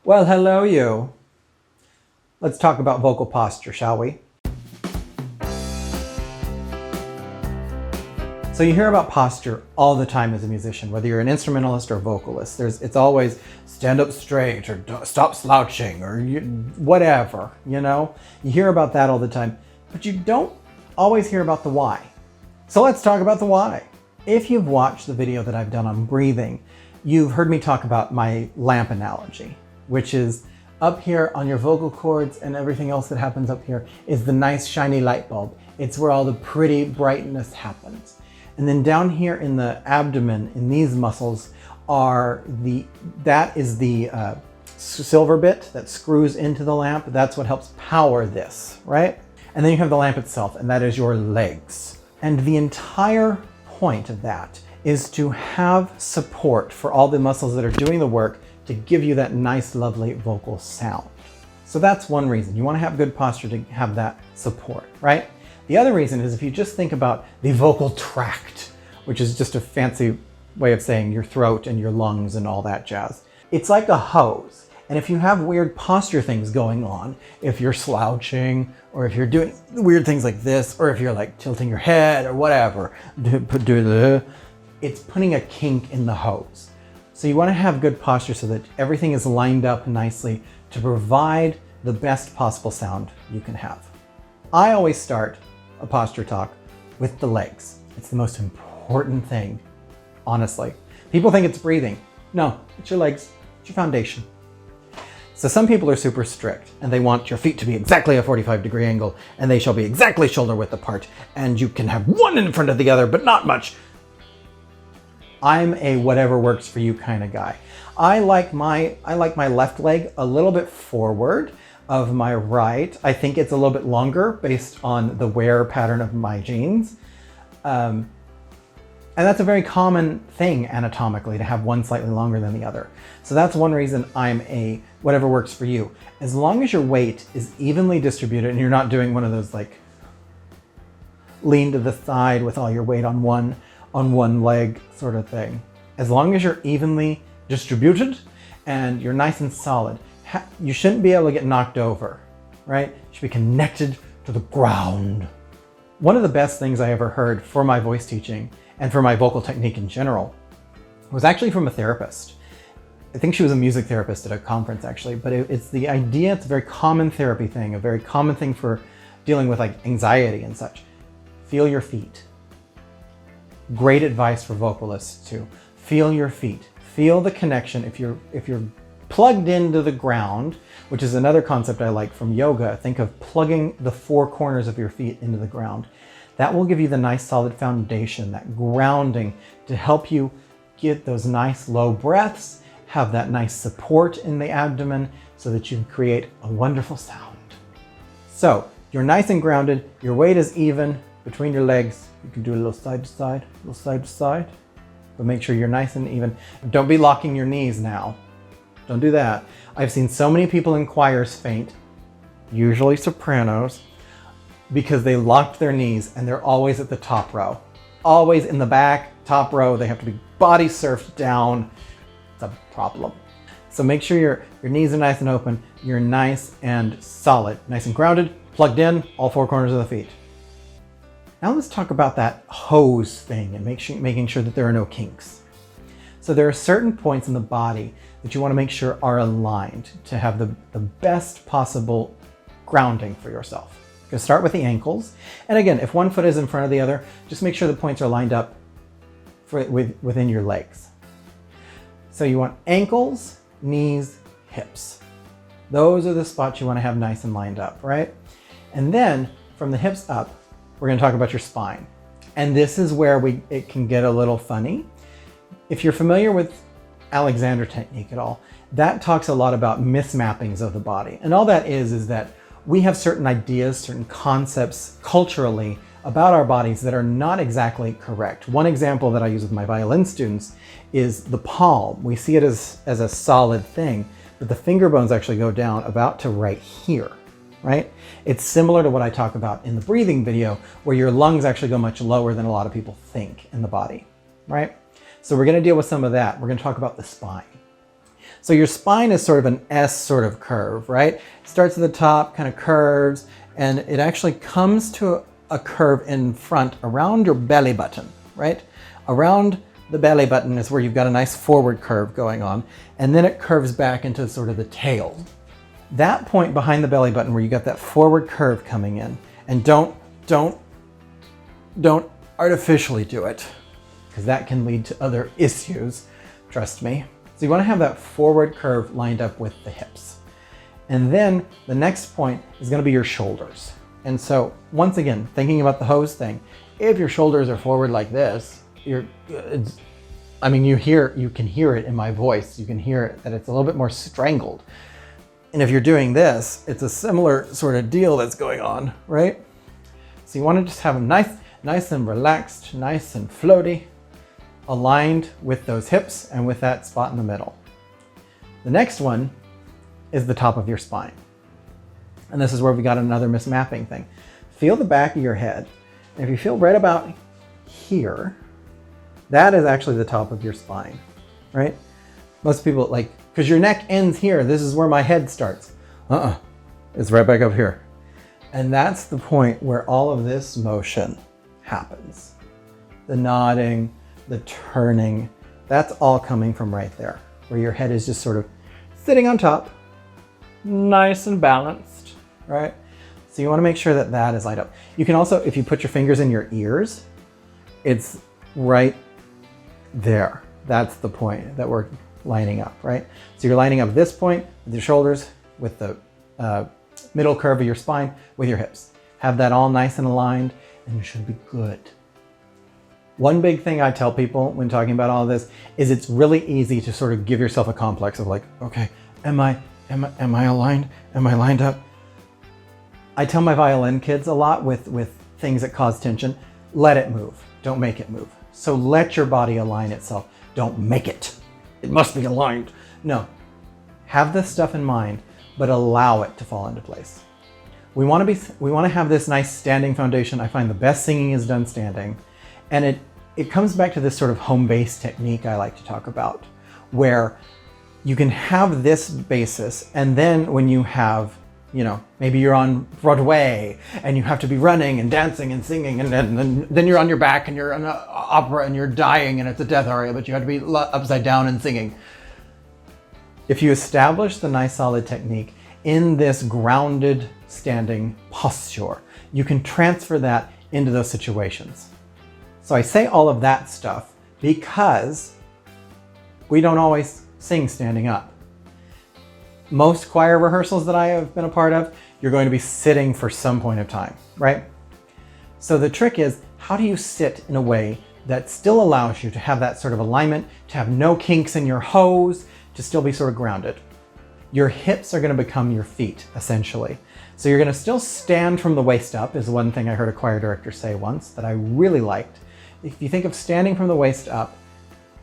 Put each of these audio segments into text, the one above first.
Well, hello you. Let's talk about vocal posture, shall we? So you hear about posture all the time as a musician, whether you're an instrumentalist or a vocalist. It's always stand up straight or stop slouching or whatever, you know? You hear about that all the time, but you don't always hear about the why. So let's talk about the why. If you've watched the video that I've done on breathing, you've heard me talk about my lamp analogy, which is up here on your vocal cords and everything else that happens up here is the nice shiny light bulb. It's where all the pretty brightness happens. And then down here in the abdomen, in these muscles, that is the silver bit that screws into the lamp. That's what helps power this, right? And then you have the lamp itself, and that is your legs. And the entire point of that is to have support for all the muscles that are doing the work to give you that nice, lovely vocal sound. So that's one reason. You want to have good posture to have that support, right? The other reason is if you just think about the vocal tract, which is just a fancy way of saying your throat and your lungs and all that jazz. It's like a hose. And if you have weird posture things going on, if you're slouching, or if you're doing weird things like this, or if you're like tilting your head or whatever, it's putting a kink in the hose. So you want to have good posture so that everything is lined up nicely to provide the best possible sound you can have. I always start a posture talk with the legs. It's the most important thing, honestly. People think it's breathing. No, it's your legs, it's your foundation. So some people are super strict and they want your feet to be exactly a 45-degree angle and they shall be exactly shoulder width apart and you can have one in front of the other, but not much. I'm a whatever works for you kind of guy. I like my left leg a little bit forward of my right. I think it's a little bit longer based on the wear pattern of my jeans. And that's a very common thing anatomically to have one slightly longer than the other. So that's one reason I'm a whatever works for you. As long as your weight is evenly distributed and you're not doing one of those like lean to the side with all your weight on one leg sort of thing. As long as you're evenly distributed and you're nice and solid, you shouldn't be able to get knocked over, right? You should be connected to the ground. One of the best things I ever heard for my voice teaching and for my vocal technique in general was actually from a therapist. I think she was a music therapist at a conference actually, but it's the idea, it's a very common therapy thing, a very common thing for dealing with like anxiety and such. Feel your feet. Great advice for vocalists too. Feel your feet. Feel the connection. If you're plugged into the ground, which is another concept I like from yoga, think of plugging the four corners of your feet into the ground. That will give you the nice solid foundation, that grounding to help you get those nice low breaths, have that nice support in the abdomen so that you can create a wonderful sound. So you're nice and grounded, your weight is even between your legs. You can do a little side to side, but make sure you're nice and even. Don't be locking your knees now. Don't do that. I've seen so many people in choirs faint, usually sopranos, because they locked their knees and they're always at the top row. Always in the back, top row, they have to be body surfed down. It's a problem. So make sure your knees are nice and open, you're nice and solid, nice and grounded, plugged in, all four corners of the feet. Now let's talk about that hose thing and making sure that there are no kinks. So there are certain points in the body that you want to make sure are aligned to have the best possible grounding for yourself. You're going to start with the ankles. And again, if one foot is in front of the other, just make sure the points are lined up within your legs. So you want ankles, knees, hips. Those are the spots you want to have nice and lined up, right? And then from the hips up, we're going to talk about your spine. And this is where it can get a little funny. If you're familiar with Alexander technique at all, that talks a lot about mismappings of the body. And all that is that we have certain ideas, certain concepts culturally about our bodies that are not exactly correct. One example that I use with my violin students is the palm. We see it as a solid thing, but the finger bones actually go down about to right here, right? It's similar to what I talk about in the breathing video, where your lungs actually go much lower than a lot of people think in the body, right? So we're going to deal with some of that. We're going to talk about the spine. So your spine is sort of an S sort of curve, right? It starts at the top, kind of curves, and it actually comes to a curve in front around your belly button, right? Around the belly button is where you've got a nice forward curve going on, and then it curves back into sort of the tail. That point behind the belly button where you got that forward curve coming in, and don't artificially do it, because that can lead to other issues, trust me. So you want to have that forward curve lined up with the hips. And then the next point is going to be your shoulders. And so once again, thinking about the hose thing, if your shoulders are forward like this, you can hear it in my voice. You can hear it, that it's a little bit more strangled. And if you're doing this, it's a similar sort of deal that's going on, right? So you want to just have them nice and relaxed, nice and floaty, aligned with those hips and with that spot in the middle. The next one is the top of your spine. And this is where we got another mismapping thing. Feel the back of your head. And if you feel right about here, that is actually the top of your spine, right? Most people because your neck ends here. This is where my head starts. It's right back up here. And that's the point where all of this motion happens. The nodding, the turning, that's all coming from right there, where your head is just sort of sitting on top, nice and balanced, right? So you want to make sure that that is lined up. You can also, if you put your fingers in your ears, it's right there. That's the point that we're lining up, right? So you're lining up this point with your shoulders, with the middle curve of your spine, with your hips. Have that all nice and aligned, and you should be good. One big thing I tell people when talking about all of this is it's really easy to sort of give yourself a complex of okay, am I aligned? Am I lined up? I tell my violin kids a lot with things that cause tension, let it move, don't make it move. So let your body align itself, don't make it. It must be aligned. No, have this stuff in mind, but allow it to fall into place. We want to have this nice standing foundation. I find the best singing is done standing. And it comes back to this sort of home base technique I like to talk about, where you can have this basis, and then when you have, maybe you're on Broadway and you have to be running and dancing and singing, and then you're on your back and you're in an opera and you're dying and it's a death aria, but you have to be upside down and singing. If you establish the nice solid technique in this grounded standing posture, you can transfer that into those situations. So I say all of that stuff because we don't always sing standing up. Most choir rehearsals that I have been a part of, you're going to be sitting for some point of time, right? So the trick is, how do you sit in a way that still allows you to have that sort of alignment, to have no kinks in your hose, to still be sort of grounded? Your hips are going to become your feet, essentially. So you're going to still stand from the waist up, is one thing I heard a choir director say once that I really liked. If you think of standing from the waist up,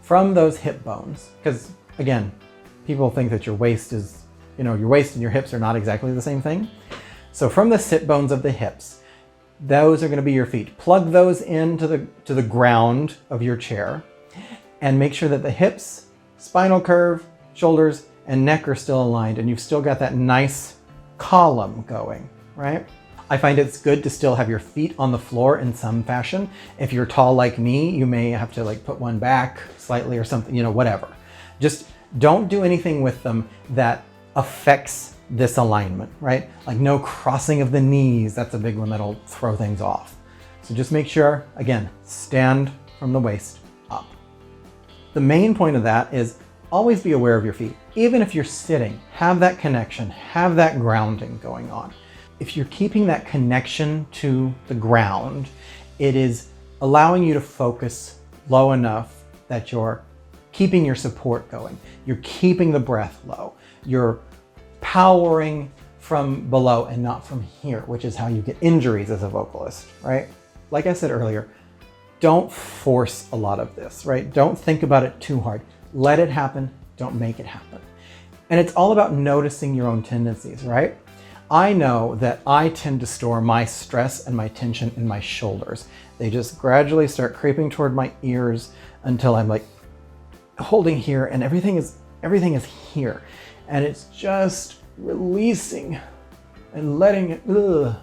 from those hip bones, because again, people think that your waist is, your waist and your hips are not exactly the same thing. So from the sit bones of the hips, those are going to be your feet. Plug those into the ground of your chair, and make sure that the hips, spinal curve, shoulders, and neck are still aligned, and you've still got that nice column going, right? I find it's good to still have your feet on the floor in some fashion. If you're tall like me, you may have to put one back slightly or something, whatever. Just don't do anything with them that affects this alignment, right? Like no crossing of the knees. That's a big one that'll throw things off. So just make sure, again, stand from the waist up. The main point of that is always be aware of your feet. Even if you're sitting, have that connection, have that grounding going on. If you're keeping that connection to the ground, it is allowing you to focus low enough that you're keeping your support going. You're keeping the breath low. You're powering from below and not from here, which is how you get injuries as a vocalist, right? Like I said earlier, don't force a lot of this, right? Don't think about it too hard. Let it happen. Don't make it happen. And it's all about noticing your own tendencies, right? I know that I tend to store my stress and my tension in my shoulders. They just gradually start creeping toward my ears until I'm holding here, and everything is Everything is here. And it's just releasing and letting it, ugh.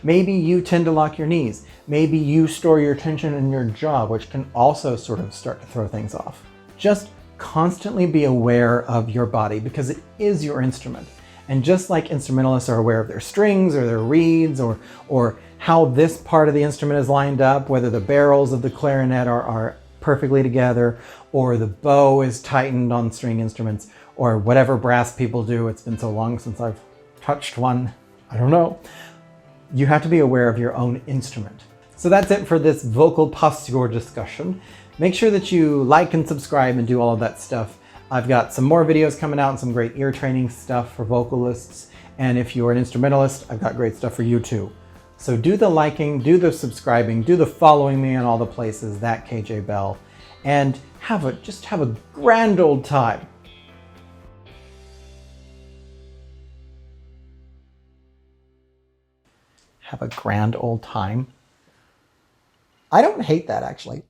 Maybe you tend to lock your knees. Maybe you store your tension in your jaw, which can also sort of start to throw things off. Just constantly be aware of your body because it is your instrument. And just like instrumentalists are aware of their strings or their reeds or how this part of the instrument is lined up, whether the barrels of the clarinet are perfectly together or the bow is tightened on string instruments or whatever brass people do. It's been so long since I've touched one. I don't know. You have to be aware of your own instrument. So that's it for this vocal posture discussion. Make sure that you like and subscribe and do all of that stuff. I've got some more videos coming out and some great ear training stuff for vocalists. And if you're an instrumentalist, I've got great stuff for you too. So do the liking, do the subscribing, do the following me on all the places, that KJ Bell, and just have a grand old time. Have a grand old time. I don't hate that actually.